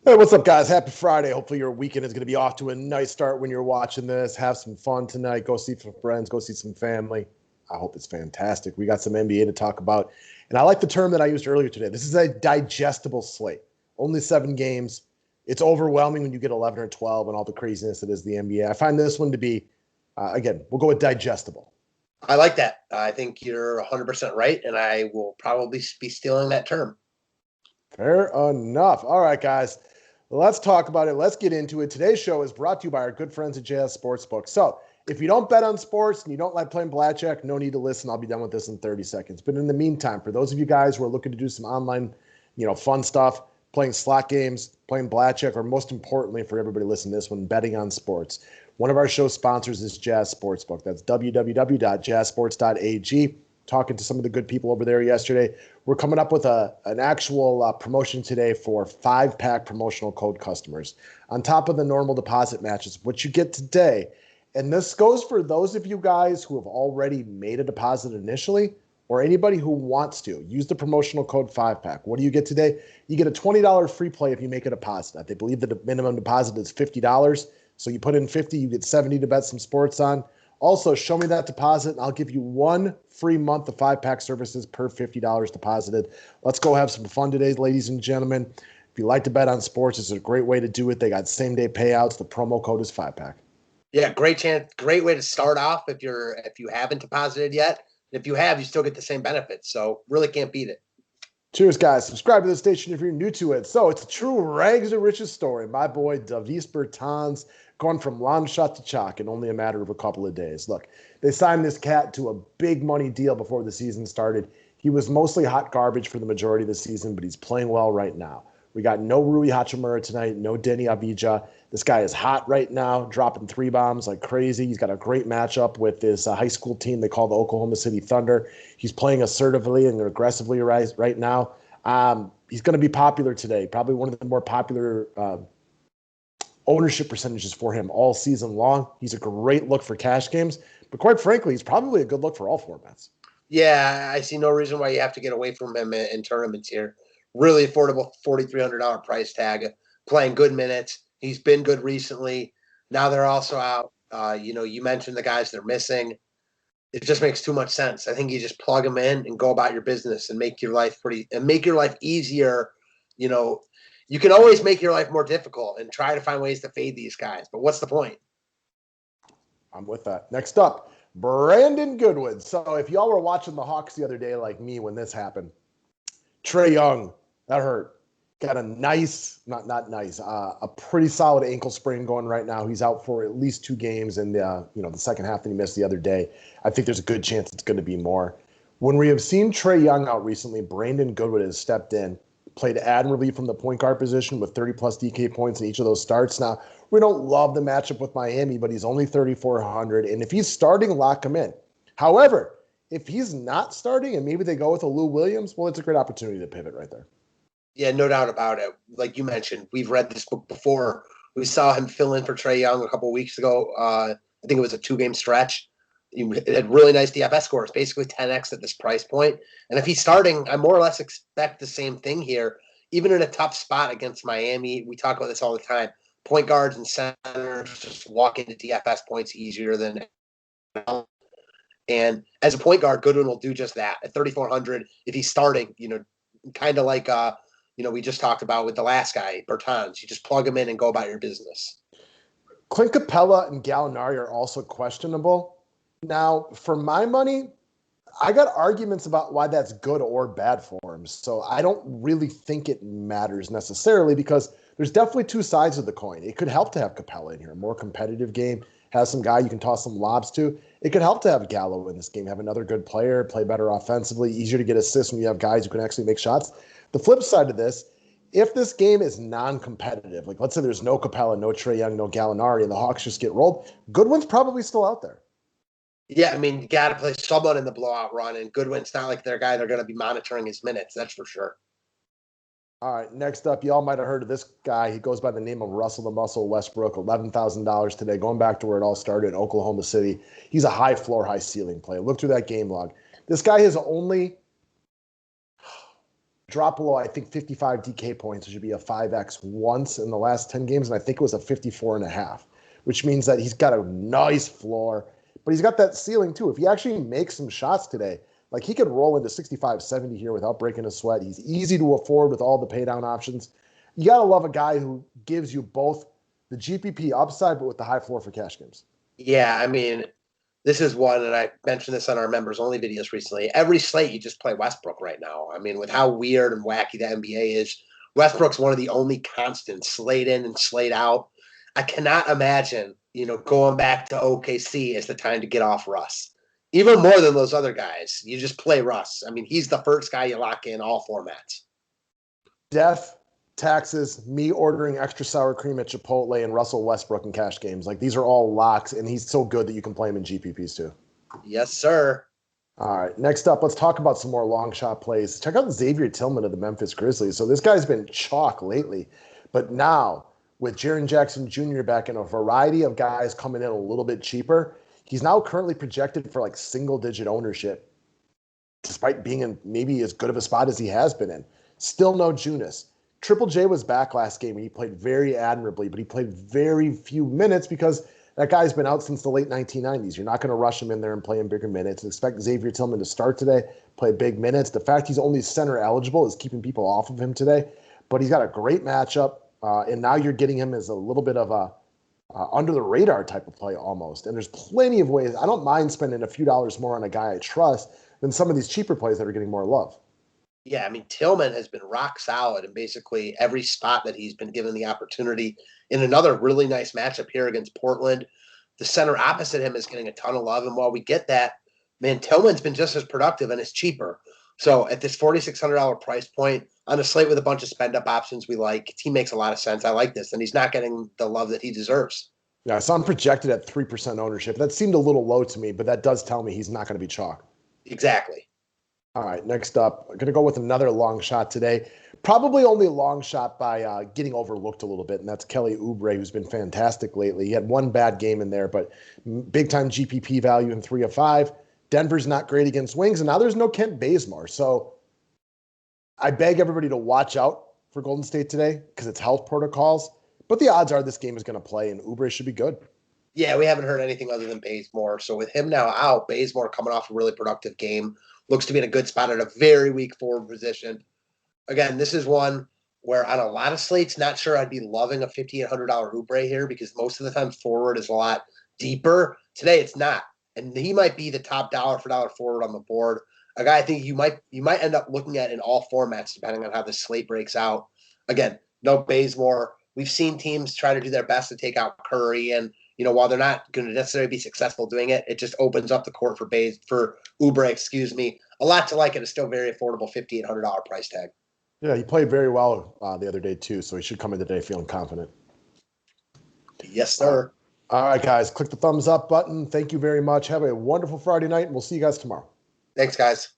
Hey, what's up, guys? Happy Friday. Hopefully your weekend is going to be off to a nice start when you're watching this. Have some fun tonight. Go see some friends. Go see some family. I hope it's fantastic. We got some NBA to talk about. And I like the term that I used earlier today. This is a digestible slate. Only 7 games. It's overwhelming when you get 11 or 12 and all the craziness that is the NBA. I find this one to be, again, we'll go with digestible. I like that. I think you're 100% right, and I will probably be stealing that term. Fair enough. All right, guys. Let's talk about it. Let's get into it. Today's show is brought to you by our good friends at JS Sportsbook. So if you don't bet on sports and you don't like playing blackjack, no need to listen. I'll be done with this in 30 seconds. But in the meantime, for those of you guys who are looking to do some online, fun stuff, playing slot games, playing blackjack, or most importantly for everybody listening to this one, betting on sports, one of our show sponsors is Jazz Sportsbook. That's www.jazzsports.ag. Talking to some of the good people over there yesterday. We're coming up with an actual promotion today for 5-pack promotional code customers on top of the normal deposit matches, what you get today. And this goes for those of you guys who have already made a deposit initially or anybody who wants to. Use the promotional code 5-pack. What do you get today? You get a $20 free play if you make a deposit. They believe the minimum deposit is $50. So you put in 50, you get 70 to bet some sports on. Also, show me that deposit, and I'll give you 1 free month of 5-pack services per $50 deposited. Let's go have some fun today, ladies and gentlemen. If you like to bet on sports, it's a great way to do it. They got same-day payouts. The promo code is 5-pack. Yeah, great chance. Great way to start off if you haven't deposited yet. If you have, you still get the same benefits. So really can't beat it. Cheers, guys. Subscribe to the station if you're new to it. So it's a true rags to riches story. My boy, Davis Bertans, going from long shot to chalk in only a matter of a couple of days. Look, they signed this cat to a big money deal before the season started. He was mostly hot garbage for the majority of the season, but he's playing well right now. We got no Rui Hachimura tonight, no Denny Avdija. This guy is hot right now, dropping 3 bombs like crazy. He's got a great matchup with this high school team they call the Oklahoma City Thunder. He's playing assertively and aggressively right now. He's going to be popular today, probably one of the more popular ownership percentages for him all season long. He's a great look for cash games, but quite frankly, he's probably a good look for all formats. Yeah, I see no reason why you have to get away from him in tournaments here. Really affordable $4,300 price tag, playing good minutes. He's been good recently. Now they're also out. You mentioned the guys they're missing. It just makes too much sense. I think you just plug them in and go about your business and make your life easier. You can always make your life more difficult and try to find ways to fade these guys. But what's the point? I'm with that. Next up, Brandon Goodwood. So if y'all were watching the Hawks the other day like me when this happened, Trae Young, that hurt. Got a a pretty solid ankle sprain going right now. He's out for at least 2 games in the second half that he missed the other day. I think there's a good chance it's going to be more. When we have seen Trae Young out recently, Brandon Goodwood has stepped in, played admirably from the point guard position with 30-plus DK points in each of those starts. Now, we don't love the matchup with Miami, but he's only 3,400, and if he's starting, lock him in. However, if he's not starting and maybe they go with a Lou Williams, well, it's a great opportunity to pivot right there. Yeah, no doubt about it. Like you mentioned, we've read this book before. We saw him fill in for Trae Young a couple of weeks ago. I think it was a 2-game stretch. He had really nice DFS scores, basically 10x at this price point. And if he's starting, I more or less expect the same thing here. Even in a tough spot against Miami, we talk about this all the time. Point guards and centers just walk into DFS points easier than. And as a point guard, Goodwin will do just that. At 3,400, if he's starting, kind of like we just talked about with the last guy, Bertans. You just plug him in and go about your business. Clint Capella and Gallinari are also questionable. Now, for my money, I got arguments about why that's good or bad for him. So I don't really think it matters necessarily because there's definitely 2 sides of the coin. It could help to have Capella in here, a more competitive game, have some guy you can toss some lobs to. It could help to have Gallo in this game, have another good player, play better offensively, easier to get assists when you have guys who can actually make shots. The flip side of this, if this game is non-competitive, like let's say there's no Capella, no Trae Young, no Gallinari, and the Hawks just get rolled, Goodwin's probably still out there. Yeah, I mean, you got to play someone in the blowout run, and Goodwin's not like their guy. They're going to be monitoring his minutes, that's for sure. All right, next up, y'all might have heard of this guy. He goes by the name of Russell the Muscle Westbrook, $11,000 today, going back to where it all started in Oklahoma City. He's a high floor, high ceiling player. Look through that game log. This guy has only dropped below, I think, 55 DK points. It should be a 5X once in the last 10 games, and I think it was a 54.5, which means that he's got a nice floor, but he's got that ceiling too. If he actually makes some shots today, like he could roll into 65, 70 here without breaking a sweat. He's easy to afford with all the pay down options. You got to love a guy who gives you both the GPP upside, but with the high floor for cash games. Yeah, I mean, this is one, and I mentioned this on our members only videos recently. Every slate, you just play Westbrook right now. I mean, with how weird and wacky the NBA is, Westbrook's one of the only constants, slate in and slate out. I cannot imagine, going back to OKC is the time to get off Russ. Even more than those other guys. You just play Russ. I mean, he's the first guy you lock in all formats. Death, taxes, me ordering extra sour cream at Chipotle, and Russell Westbrook in cash games. Like, these are all locks, and he's so good that you can play him in GPPs too. Yes, sir. All right, next up, let's talk about some more long shot plays. Check out Xavier Tillman of the Memphis Grizzlies. So this guy's been chalk lately, but now with Jaren Jackson Jr. back and a variety of guys coming in a little bit cheaper, he's now currently projected for like single-digit ownership, despite being in maybe as good of a spot as he has been in. Still no Junis. Triple J was back last game, and he played very admirably, but he played very few minutes because that guy's been out since the late 1990s. You're not going to rush him in there and play him bigger minutes. Expect Xavier Tillman to start today, play big minutes. The fact he's only center eligible is keeping people off of him today, but he's got a great matchup, and now you're getting him as a little bit of a under-the-radar type of play almost. And there's plenty of ways. I don't mind spending a few dollars more on a guy I trust than some of these cheaper plays that are getting more love. Yeah, I mean, Tillman has been rock solid in basically every spot that he's been given the opportunity. In another really nice matchup here against Portland, the center opposite him is getting a ton of love. And while we get that, man, Tillman's been just as productive and is cheaper. So at this $4,600 price point on a slate with a bunch of spend-up options we like, he makes a lot of sense. I like this, and he's not getting the love that he deserves. Yeah, so I'm projected at 3% ownership. That seemed a little low to me, but that does tell me he's not going to be chalk. Exactly. All right, next up, I'm going to go with another long shot today. Probably only a long shot by getting overlooked a little bit, and that's Kelly Oubre, who's been fantastic lately. He had one bad game in there, but big-time GPP value in 3 of 5. Denver's not great against wings, and now there's no Kent Bazemore. So I beg everybody to watch out for Golden State today because it's health protocols. But the odds are this game is going to play, and Oubre should be good. Yeah, we haven't heard anything other than Bazemore. So with him now out, Bazemore coming off a really productive game, looks to be in a good spot at a very weak forward position. Again, this is one where on a lot of slates, not sure I'd be loving a $5,800 Oubre here because most of the time forward is a lot deeper. Today it's not. And he might be the top dollar for dollar forward on the board. A guy I think you might end up looking at in all formats depending on how the slate breaks out. Again, no Bazemore. We've seen teams try to do their best to take out Curry, and while they're not going to necessarily be successful doing it, it just opens up the court for Oubre, a lot to like. It is still very affordable, $5,800 price tag. Yeah, he played very well the other day too, so he should come in today feeling confident. Yes, sir. All right, guys, click the thumbs up button. Thank you very much. Have a wonderful Friday night, and we'll see you guys tomorrow. Thanks, guys.